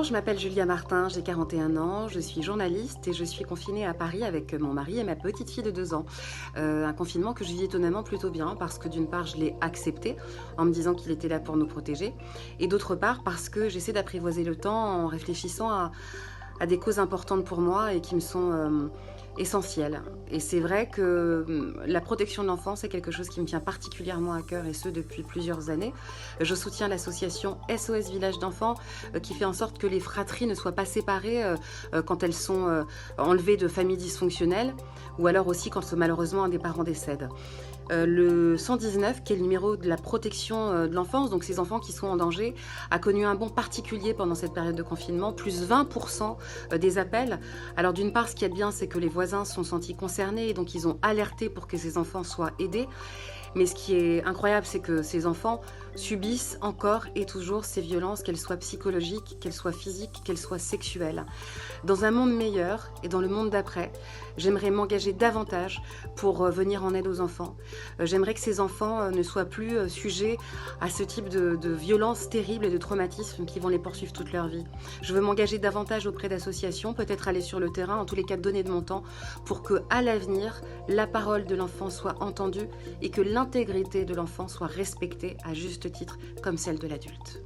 je m'appelle Julia Martin, j'ai 41 ans, je suis journaliste et je suis confinée à Paris avec mon mari et ma petite fille de 2 ans. Un confinement que je vis étonnamment plutôt bien parce que d'une part je l'ai accepté en me disant qu'il était là pour nous protéger et d'autre part parce que j'essaie d'apprivoiser le temps en réfléchissant à des causes importantes pour moi et qui me sont essentielles. Et c'est vrai que la protection de l'enfance est quelque chose qui me tient particulièrement à cœur et ce depuis plusieurs années. Je soutiens l'association SOS Village d'enfants qui fait en sorte que les fratries ne soient pas séparées quand elles sont enlevées de familles dysfonctionnelles ou alors aussi quand malheureusement un des parents décède. Le 119, qui est le numéro de la protection de l'enfance, donc ces enfants qui sont en danger, a connu un bond particulier pendant cette période de confinement, plus 20% des appels. Alors d'une part, ce qui est bien, c'est que les voisins se sont sentis concernés et donc ils ont alerté pour que ces enfants soient aidés. Mais ce qui est incroyable, c'est que ces enfants subissent encore et toujours ces violences, qu'elles soient psychologiques, qu'elles soient physiques, qu'elles soient sexuelles. Dans un monde meilleur et dans le monde d'après, j'aimerais m'engager davantage pour venir en aide aux enfants. J'aimerais que ces enfants ne soient plus sujets à ce type de violences terribles et de traumatismes qui vont les poursuivre toute leur vie. Je veux m'engager davantage auprès d'associations, peut-être aller sur le terrain, en tous les cas donner de mon temps, pour que à l'avenir, la parole de l'enfant soit entendue et que l'intégrité de l'enfant soit respectée à juste titre comme celle de l'adulte.